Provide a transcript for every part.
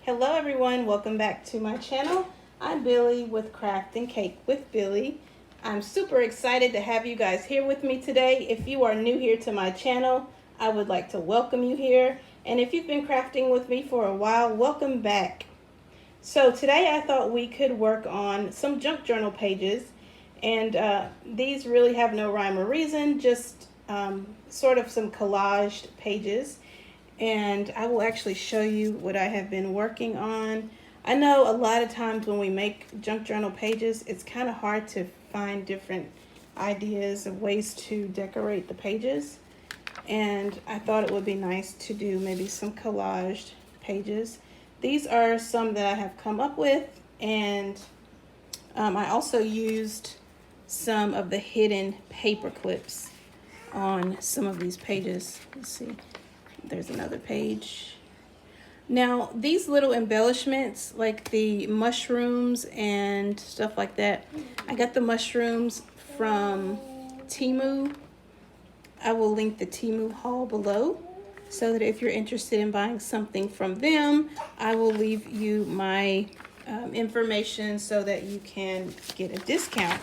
Hello everyone, welcome back to my channel. I'm Billy with Craft and Cake with Billy. I'm super excited to have you guys here with me today. If you are new here to my channel, I would like to welcome you here. And if you've been crafting with me for a while, welcome back. So today I thought we could work on some junk journal pages. And these really have no rhyme or reason, just sort of some collaged pages. And I will actually show you what I have been working on. I know a lot of times when we make junk journal pages, it's kind of hard to find different ideas of ways to decorate the pages. And I thought it would be nice to do maybe some collaged pages. These are some that I have come up with, and I also used some of the hidden paper clips on some of these pages. Let's see. There's another page. Now, these little embellishments, like the mushrooms and stuff like that, I got the mushrooms from Temu. I will link the Temu haul below so that if you're interested in buying something from them, I will leave you my information so that you can get a discount.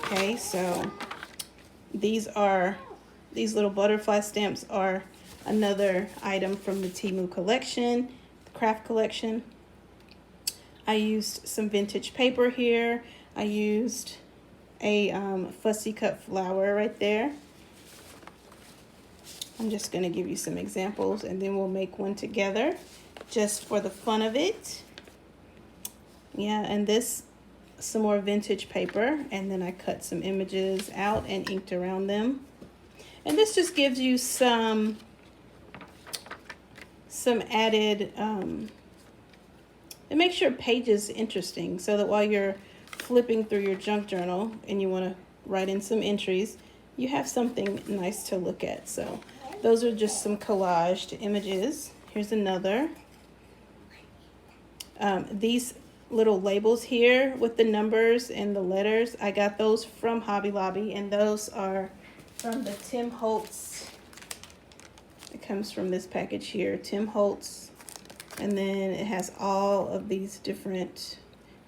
Okay, so these little butterfly stamps are another item from the Temu collection, the craft collection. I used some vintage paper here. I used a fussy cut flower right there. I'm just going to give you some examples and then we'll make one together just for the fun of it. Yeah, and this, some more vintage paper, and then I cut some images out and inked around them. And this just gives you some added, it makes your pages interesting so that while you're flipping through your junk journal and you want to write in some entries, you have something nice to look at. So those are just some collaged images. Here's another. These little labels here with the numbers and the letters, I got those from Hobby Lobby, and those are from the Tim Holtz. It comes from this package here, Tim Holtz, and then it has all of these different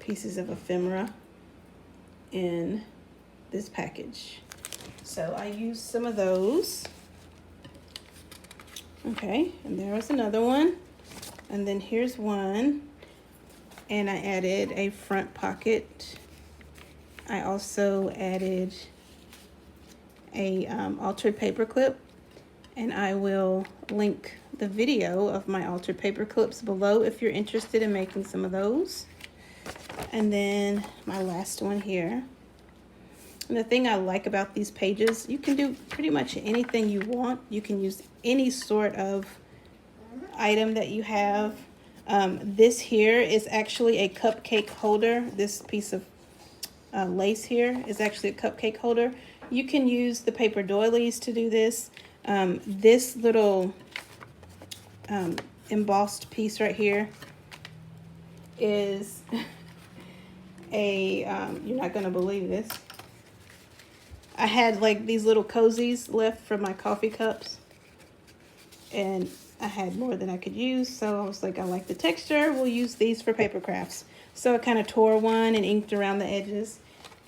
pieces of ephemera in this package. So I used some of those. Okay, and there was another one, and then here's one, and I added a front pocket. I also added a altered paper clip, and I will link the video of my altered paper clips below if you're interested in making some of those. And then my last one here. And the thing I like about these pages, you can do pretty much anything you want. You can use any sort of item that you have. This here is actually a cupcake holder. This piece of lace here is actually a cupcake holder. You can use the paper doilies to do this. This little embossed piece right here is a, you're not gonna believe this. I had like these little cozies left from my coffee cups, and I had more than I could use, so I was like, I like the texture, we'll use these for paper crafts. So I kind of tore one and inked around the edges,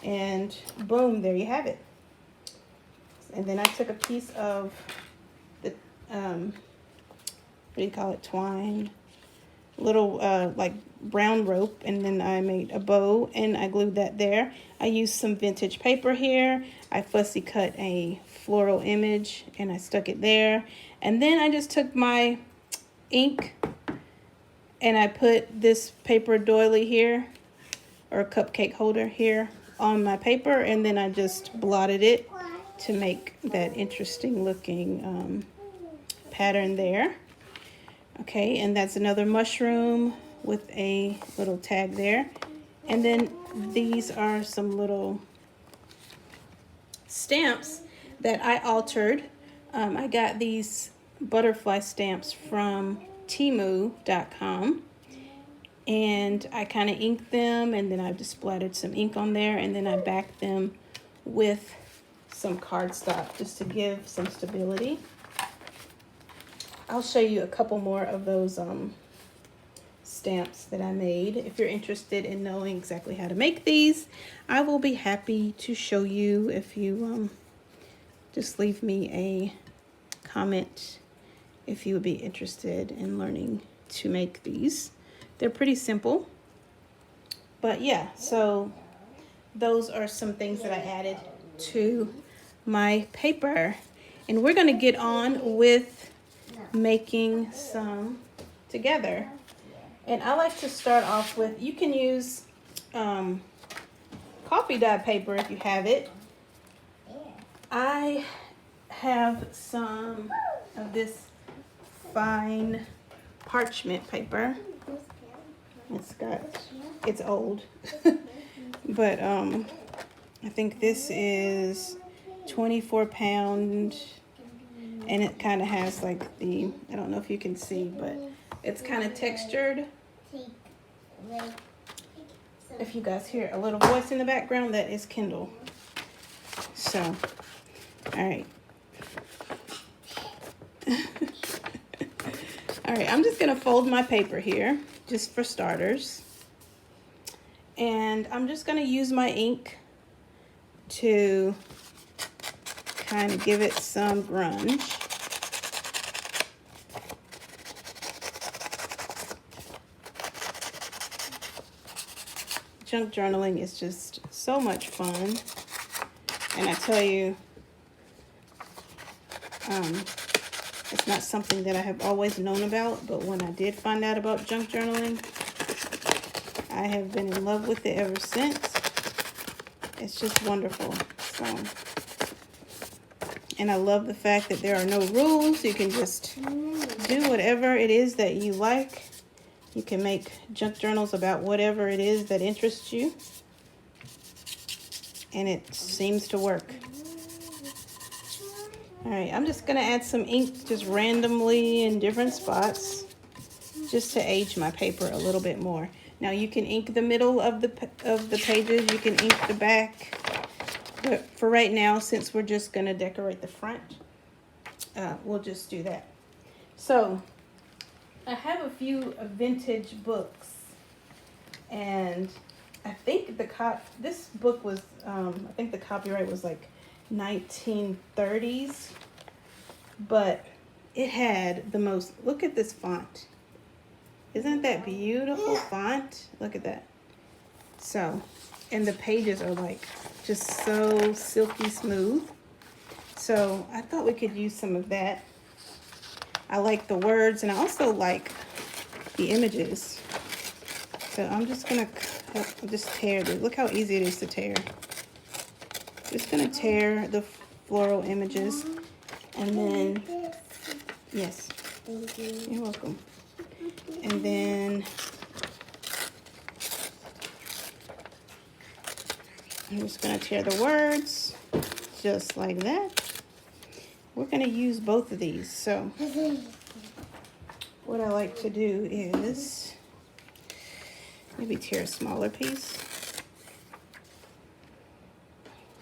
and boom, there you have it. And then I took a piece of the, what do you call it, twine, little like brown rope, and then I made a bow and I glued that there. I used some vintage paper here. I fussy cut a floral image and I stuck it there. And then I just took my ink and I put this paper doily here, or cupcake holder here, on my paper, and then I just blotted it to make that interesting looking pattern there. Okay, and that's another mushroom with a little tag there. And then these are some little stamps that I altered. I got these butterfly stamps from Temu.com, and I kind of inked them, and then I just splattered some ink on there, and then I backed them with some cardstock just to give some stability. I'll show you a couple more of those stamps that I made. If you're interested in knowing exactly how to make these, I will be happy to show you if you just leave me a comment if you would be interested in learning to make these. They're pretty simple. But yeah, so those are some things that I added to my paper. And we're going to get on with making some together. And I like to start off with, you can use coffee dye paper if you have it. I have some of this fine parchment paper. It's old. But I think this is 24 pound, and it kind of has like I don't know if you can see, but it's kind of textured. If you guys hear a little voice in the background, that is Kindle. So, all right. All right, I'm just gonna fold my paper here, just for starters. And I'm just gonna use my ink to kind of give it some grunge. Junk journaling is just so much fun. And I tell you, it's not something that I have always known about, but when I did find out about junk journaling, I have been in love with it ever since. It's just wonderful. So, and I love the fact that there are no rules. You can just do whatever it is that you like. You can make junk journals about whatever it is that interests you. And it seems to work. All right, I'm just gonna add some ink just randomly in different spots, just to age my paper a little bit more. Now you can ink the middle of the pages, you can ink the back, but for right now, since we're just gonna decorate the front, we'll just do that. So I have a few vintage books, and I think this book was, I think the copyright was like 1930s, but it had the most, look at this font. Isn't that beautiful font? Look at that. So, and the pages are like just so silky smooth. So I thought we could use some of that. I like the words, and I also like the images. So I'm just gonna just tear this. Look how easy it is to tear. Just gonna tear the floral images, and then, yes, you're welcome. And then I'm just gonna tear the words just like that. We're gonna use both of these. So what I like to do is maybe tear a smaller piece.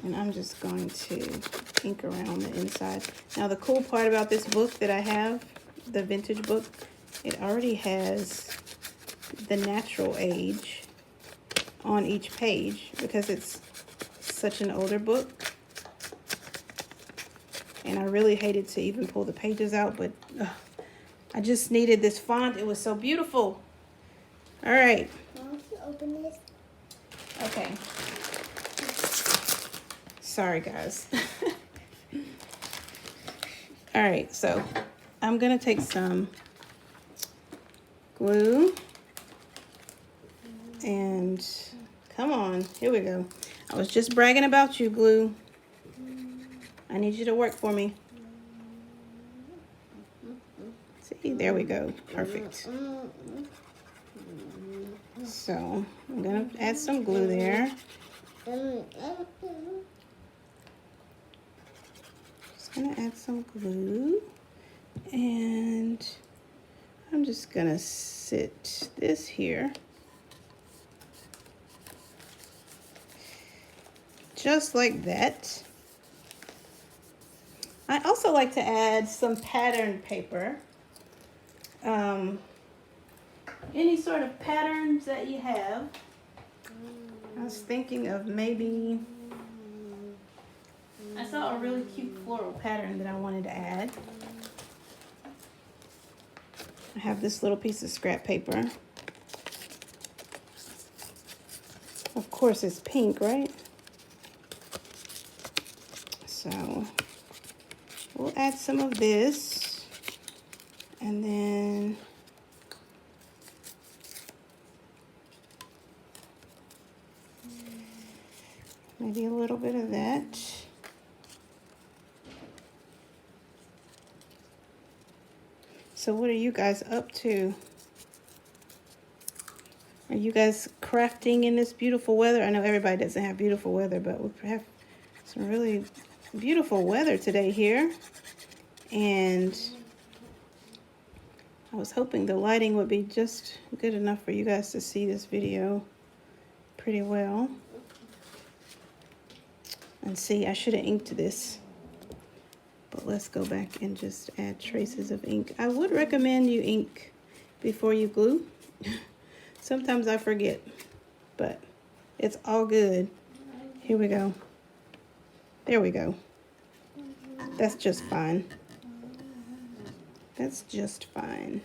And I'm just going to ink around the inside. Now the cool part about this book that I have, the vintage book, it already has the natural age on each page because it's such an older book. And I really hated to even pull the pages out, but I just needed this font. It was so beautiful. All right. Won't you open this? Okay. Sorry, guys. All right, so I'm gonna take some glue and come on, here we go. I was just bragging about you, glue. I need you to work for me. See, there we go, perfect. So I'm gonna add some glue there. Just gonna add some glue, and I'm just gonna sit this here. Just like that. I also like to add some pattern paper. any sort of patterns that you have. I was thinking of maybe, I saw a really cute floral pattern that I wanted to add. I have this little piece of scrap paper. Of course it's pink, right? So we'll add some of this, and then maybe a little bit of that. So what are you guys up to? Are you guys crafting in this beautiful weather? I know everybody doesn't have beautiful weather, but we have some really beautiful weather today here. And I was hoping the lighting would be just good enough for you guys to see this video pretty well. And see, I should have inked this. But let's go back and just add traces of ink. I would recommend you ink before you glue. Sometimes I forget, but it's all good. Here we go. There we go. That's just fine. That's just fine.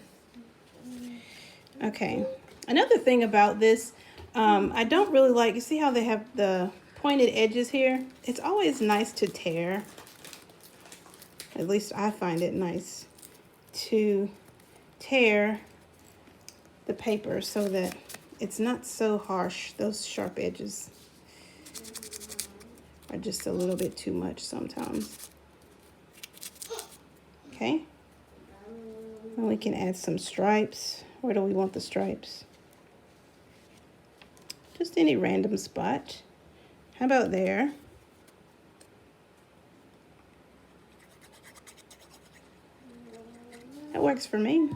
Okay. Another thing about this, I don't really like, you see how they have the pointed edges here? It's always nice to tear. At least I find it nice to tear the paper so that it's not so harsh. Those sharp edges are just a little bit too much sometimes. Okay. And we can add some stripes. Where do we want the stripes? Just any random spot. How about there? That works for me.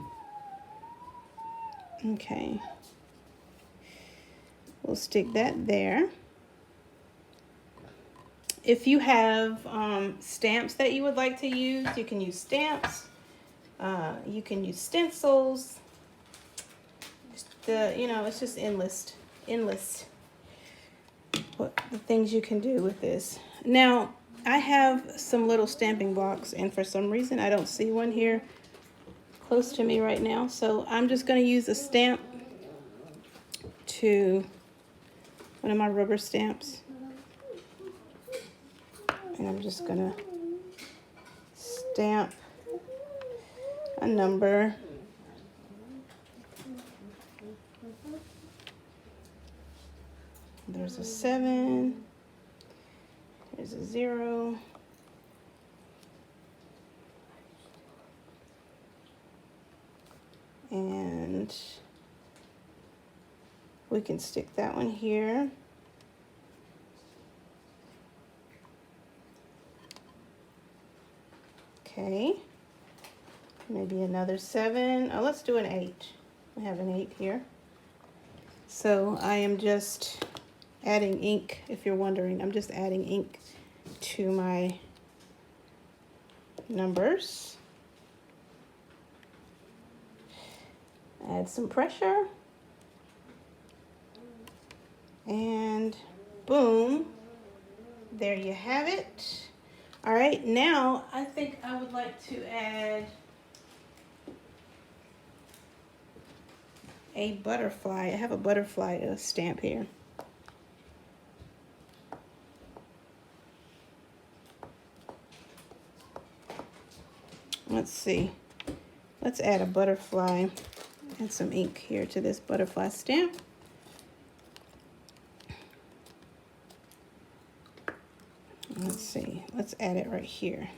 Okay. We'll stick that there. If you have stamps that you would like to use, you can use stamps. You can use stencils. It's just endless what the things you can do with this. Now, I have some little stamping blocks, and for some reason I don't see one here close to me right now. So I'm just going to use a stamp to one of my rubber stamps. And I'm just going to stamp a number. There's a 7. There's a 0. And we can stick that one here. Okay. Maybe another 7. Oh, let's do an 8. I have an 8 here. So I am just adding ink, if you're wondering. I'm just adding ink to my numbers. Add some pressure. And boom. There you have it. All right, now I think I would like to add a butterfly. I have a butterfly stamp here. Let's see. Let's add a butterfly. Add some ink here to this butterfly stamp. Let's see. Let's add it right here.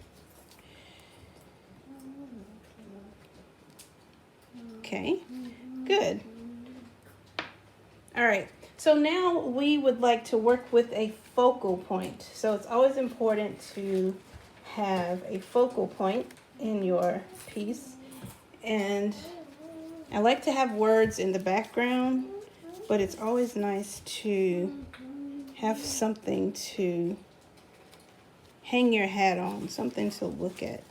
Okay, good. All right, so now we would like to work with a focal point. So it's always important to have a focal point in your piece. And I like to have words in the background, but it's always nice to have something to hang your hat on, something to look at.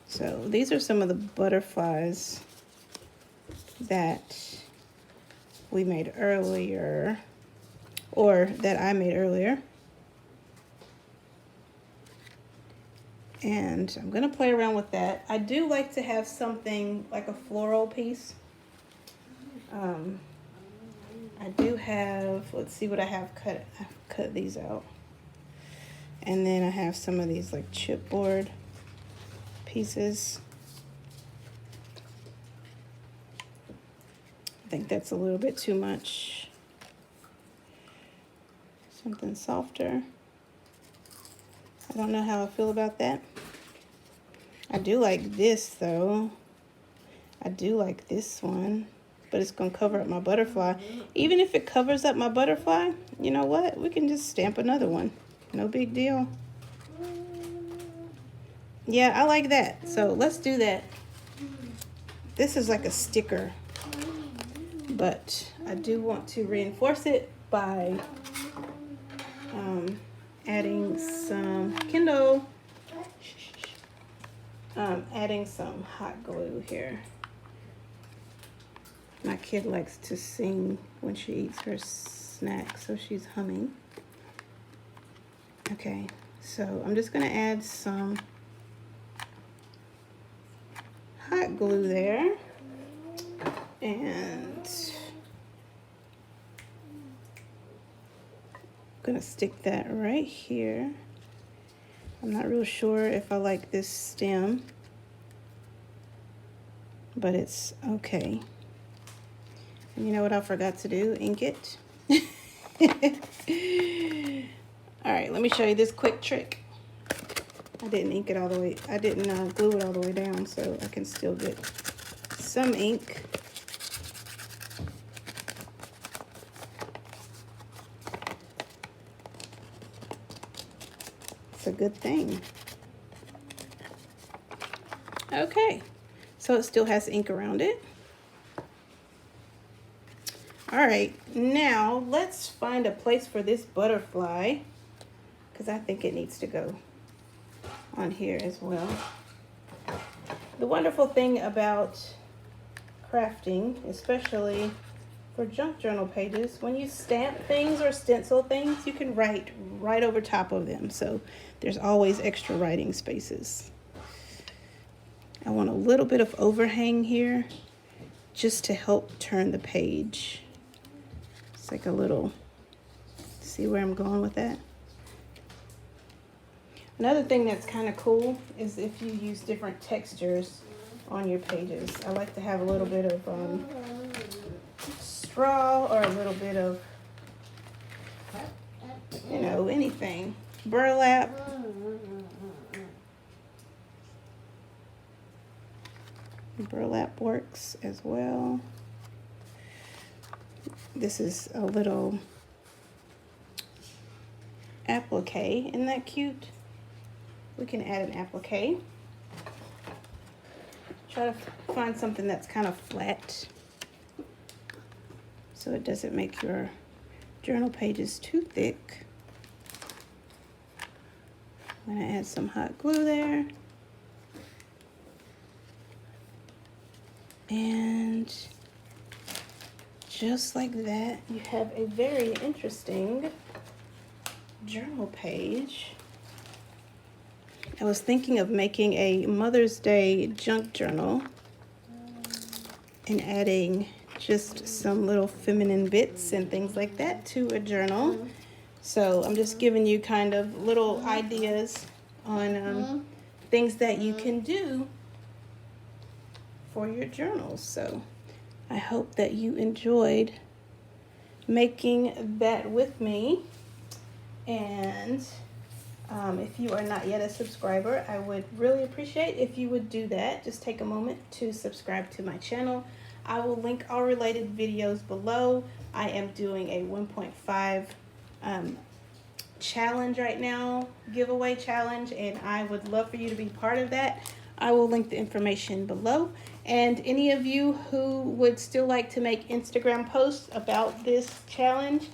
So these are some of the butterflies that we made earlier, or that I made earlier. And I'm gonna play around with that. I do like to have something like a floral piece. I do have, let's see what I have cut. I've cut these out. And then I have some of these like chipboard pieces. I think that's a little bit too much. Something softer. I don't know how I feel about that. I do like this though. I do like this one, but it's gonna cover up my butterfly. Even if it covers up my butterfly, you know what? We can just stamp another one. No big deal. Yeah, I like that. So let's do that. This is like a sticker, but I do want to reinforce it by adding some Kindle. Adding some hot glue here. My kid likes to sing when she eats her snack, so she's humming. Okay, so I'm just gonna add some hot glue there, and I'm gonna stick that right here. I'm not real sure if I like this stem, but it's okay. And you know what I forgot to do? Ink it. All right, let me show you this quick trick. I didn't ink it all the way. I didn't glue it all the way down, so I can still get some ink. It's a good thing. Okay, so it still has ink around it. All right, now let's find a place for this butterfly, because I think it needs to go on here as well. The wonderful thing about crafting, especially for junk journal pages, when you stamp things or stencil things, you can write right over top of them. So there's always extra writing spaces. I want a little bit of overhang here just to help turn the page. It's like a little, see where I'm going with that? Another thing that's kind of cool is if you use different textures on your pages. I like to have a little bit of straw, or a little bit of, you know, anything. Burlap. Burlap works as well. This is a little applique. Isn't that cute? We can add an applique. Try to find something that's kind of flat so it doesn't make your journal pages too thick. I'm going to add some hot glue there. And just like that, you have a very interesting journal page. I was thinking of making a Mother's Day junk journal and adding just some little feminine bits and things like that to a journal. So I'm just giving you kind of little ideas on things that you can do for your journals. So I hope that you enjoyed making that with me. And if you are not yet a subscriber, I would really appreciate if you would do that. Just take a moment to subscribe to my channel. I will link all related videos below. I am doing a 1.5 challenge right now, giveaway challenge, and I would love for you to be part of that. I will link the information below. And any of you who would still like to make Instagram posts about this challenge,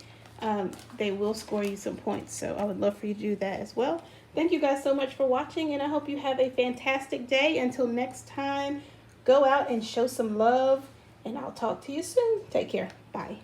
they will score you some points. So I would love for you to do that as well. Thank you guys so much for watching, and I hope you have a fantastic day. Until next time, go out and show some love and I'll talk to you soon. Take care. Bye.